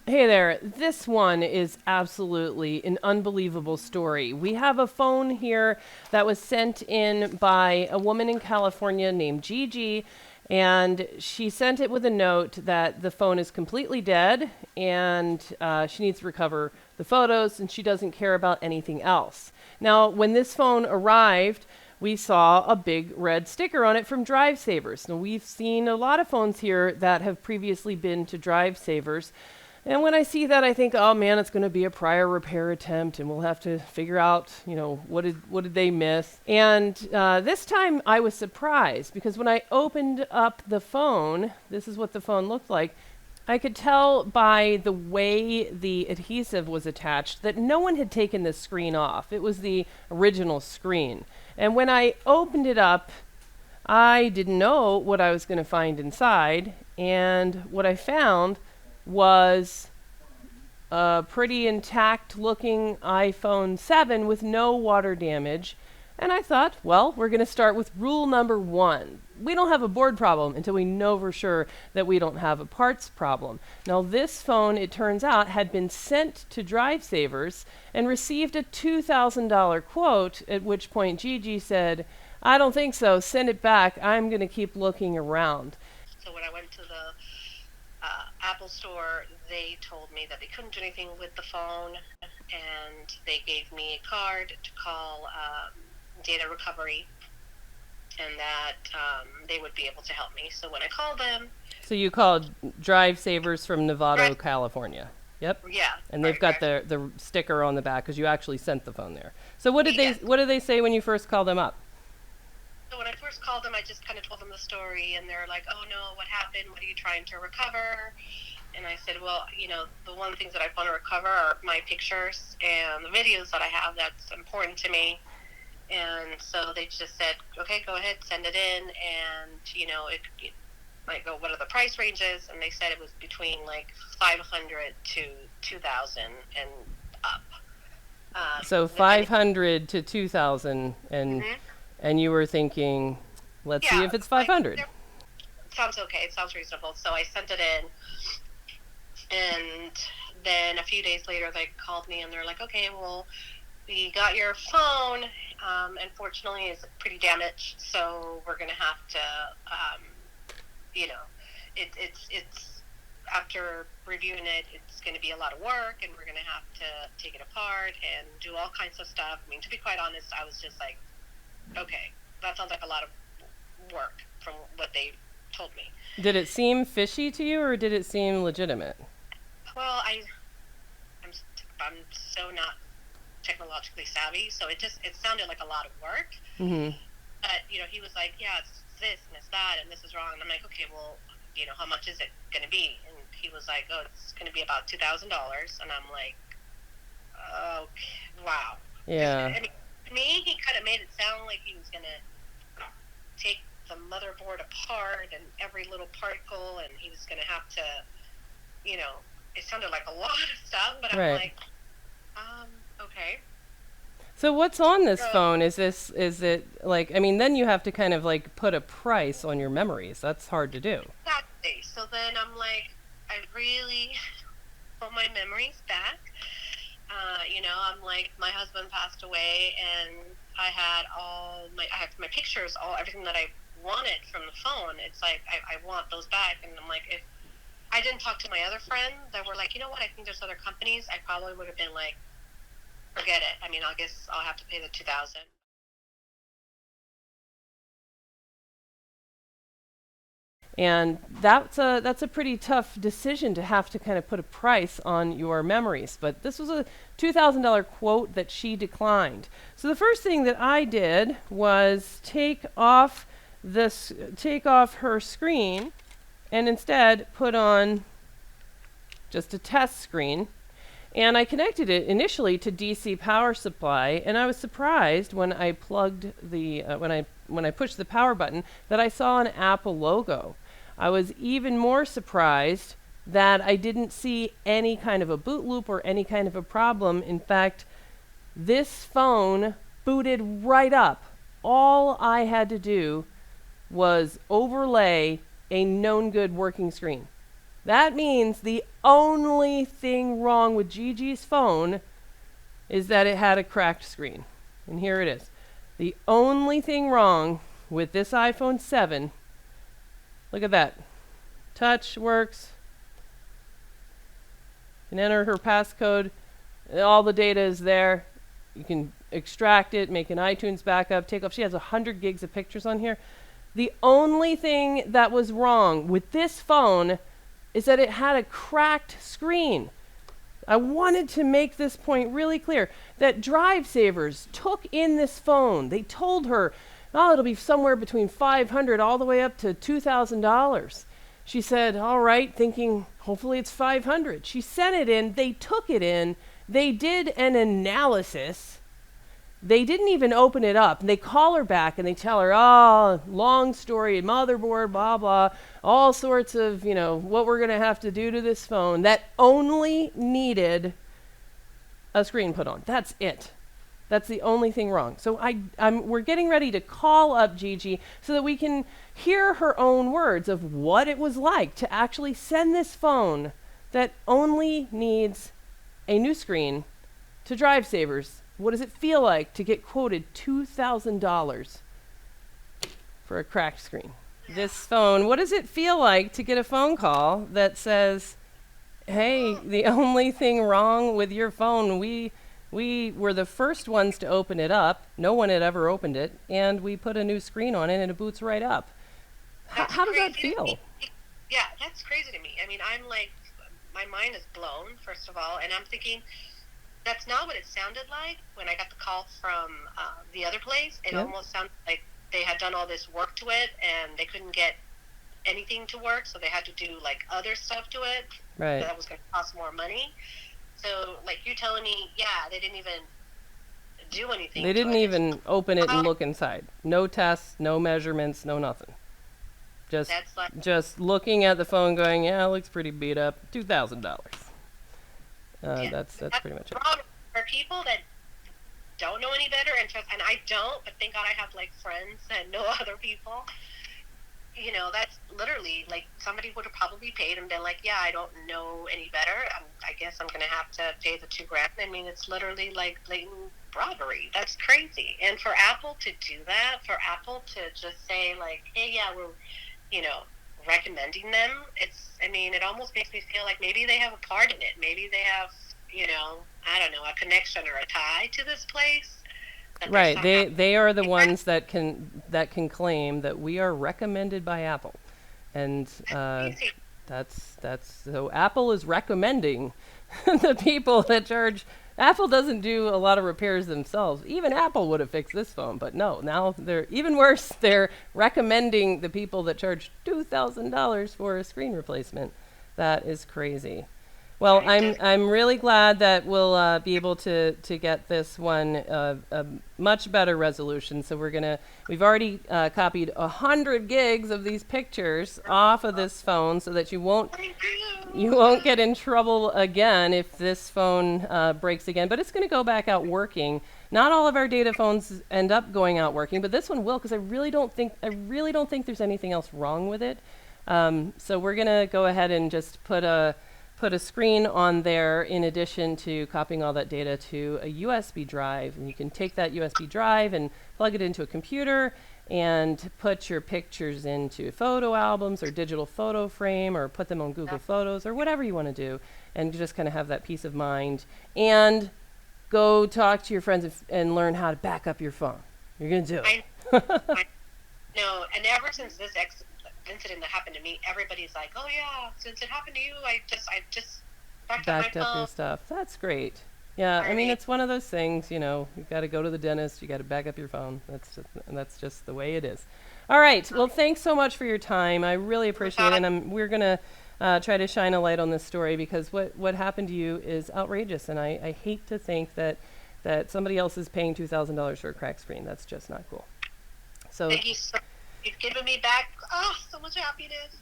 Hey there. This one is absolutely an unbelievable story. We have a phone here that was sent in by a woman in California named Gigi, and she sent it with a note that the phone is completely dead and she needs to recover the photos and she doesn't care about anything else. Now, when this phone arrived, we saw a big red sticker on it from Drivesavers. Now, we've seen a lot of phones here that have previously been to Drivesavers. And when I see that, I think, oh man, it's going to be a prior repair attempt, and we'll have to figure out, what did they miss? And this time, I was surprised because when I opened up the phone, this is what the phone looked like. I could tell by the way the adhesive was attached that no one had taken this screen off. It was the original screen. And when I opened it up, I didn't know what I was going to find inside, and what I found was a pretty intact looking iPhone 7 with no water damage. And I thought, well, we're going to start with rule number 1. We don't have a board problem until we know for sure that we don't have a parts problem. Now, this phone, it turns out, had been sent to Drivesavers and received a $2,000 quote, at which point Gigi said, I don't think so, send it back, I'm going to keep looking around. So when I went to the Apple store, they told me that they couldn't do anything with the phone, and they gave me a card to call data recovery, and that they would be able to help me. So when I called them, So you called Drivesavers from Novato, right, California. Yep. yeah, And they've right, got right, the sticker on the back because you actually sent the phone there. So what did yeah. they say when you first called them up? So when I first called them, I just kind of told them the story, and they're like, "Oh no, what happened? What are you trying to recover?" And I said, "Well, the one things that I want to recover are my pictures and the videos that I have. That's important to me." And so they just said, "Okay, go ahead, send it in." And like, "Oh, what are the price ranges?" And they said it was between like 500 to 2,000 and up. So Depending. 500 to 2,000, Hmm. and you were thinking, let's see Yeah, if it's like 500. sounds okay. It sounds reasonable. So I sent it in. And then a few days later, they called me and they're like, "Okay, well, we got your phone. Unfortunately, it's pretty damaged, so we're gonna have to, you know, it's after reviewing it, it's going to be a lot of work, and we're gonna have to take it apart and do all kinds of stuff." I mean, to be quite honest, I was just like, "Okay, that sounds like a lot of work from what they told me." Did it seem fishy to you or did it seem legitimate? Well, I'm I'm so not technologically savvy, so it sounded like a lot of work. Mm-hmm. But he was like, "Yeah, it's this and it's that and this is wrong." And I'm like, "Okay, well, how much is it going to be?" And he was like, "Oh, it's going to be about $2,000." And I'm like, "Okay, wow." Yeah. I mean, to me, he kind of made it sound like he was going to take the motherboard apart and every little particle, and he was going to have to, you know, it sounded like a lot of stuff. But I'm Right. like, okay. So what's on this So phone? Is it like, I mean, then you have to kind of like put a price on your memories. That's hard to do. exactly. So then I'm like, I really want my memories back. I'm like, my husband passed away, and I have my pictures, everything that I wanted from the phone. It's like I want those back, and I'm like, if I didn't talk to my other friends that were like, I think there's other companies, I probably would have been like, forget it. I mean, I guess I'll have to pay the 2,000. And that's a pretty tough decision to have to kind of put a price on your memories. But this was a $2,000 quote that she declined. So the first thing that I did was take off her screen and instead put on just a test screen. And I connected it initially to DC power supply, and I was surprised when I plugged the when I pushed the power button that I saw an Apple logo. I was even more surprised that I didn't see any kind of a boot loop or any kind of a problem. In fact, this phone booted right up. All I had to do was overlay a known good working screen. That means the only thing wrong with Gigi's phone is that it had a cracked screen. And here it is. The only thing wrong with this iPhone 7, look at that. Touch works. You can enter her passcode. All the data is there. You can extract it, make an iTunes backup, take off. She has 100 gigs of pictures on here. The only thing that was wrong with this phone is that it had a cracked screen. I wanted to make this point really clear, that Drivesavers took in this phone. They told her, oh, it'll be somewhere between $500 all the way up to $2,000. She said, all right, thinking hopefully it's $500. She sent it in. They took it in. They did an analysis. They didn't even open it up. And they call her back and they tell her, oh, long story, motherboard, blah, blah, all sorts of, what we're going to have to do to this phone that only needed a screen put on. That's it. That's the only thing wrong. So we're getting ready to call up Gigi so that we can hear her own words of what it was like to actually send this phone that only needs a new screen to Drivesavers. What does it feel like to get quoted $2,000 for a cracked screen? This phone, what does it feel like to get a phone call that says, hey, the only thing wrong with your phone, we were the first ones to open it up. No one had ever opened it. And we put a new screen on it and it boots right up. How does that feel? Yeah, that's crazy to me. I mean, I'm like, my mind is blown, first of all. And I'm thinking, that's not what it sounded like when I got the call from the other place. It almost sounded like they had done all this work to it and they couldn't get anything to work. So they had to do like other stuff to it. Right. That was going to cost more money. So, like, you're telling me, yeah, they didn't even do anything. They didn't even open it and look inside. No tests, no measurements, no nothing. Just looking at the phone going, yeah, it looks pretty beat up. $2,000. That's pretty much it. For people that don't know any better, and I don't, but thank God I have, like, friends that know other people. That's literally, like, somebody would have probably paid and been like, yeah, I don't know any better. I guess I'm going to have to pay the $2,000. I mean, it's literally like blatant robbery. That's crazy. And for Apple to do that, for Apple to just say, like, hey, yeah, we're, recommending them, it almost makes me feel like maybe they have a part in it. Maybe they have, I don't know, a connection or a tie to this place. Right, they are the ones that can claim that we are recommended by Apple, and that's so Apple is recommending the people that charge. Apple doesn't do a lot of repairs themselves. Even Apple would have fixed this phone, but no, now they're even worse. They're recommending the people that charge $2,000 for a screen replacement. That is crazy. Well, I'm really glad that we'll be able to get this one a much better resolution. So we've already copied 100 gigs of these pictures off of this phone, so that you won't get in trouble again if this phone breaks again. But it's going to go back out working. Not all of our data phones end up going out working, but this one will, because I really don't think there's anything else wrong with it. So we're going to go ahead and just put a screen on there in addition to copying all that data to a USB drive. And you can take that USB drive and plug it into a computer and put your pictures into photo albums or digital photo frame, or put them on Google Photos, or whatever you want to do, and just kind of have that peace of mind. And go talk to your friends and learn how to back up your phone. You're going to do it. No, and ever since this incident that happened to me, everybody's like, oh yeah, since it happened to you, I just backed up your stuff. That's great. Yeah, I mean, it's one of those things, you've got to go to the dentist, you got to back up your phone. That's just the way it is. All right, well, thanks so much for your time. I really appreciate it, and we're going to try to shine a light on this story, because what happened to you is outrageous, and I hate to think that somebody else is paying $2,000 for a cracked screen. That's just not cool. So thank you so. You've given me back so much happiness.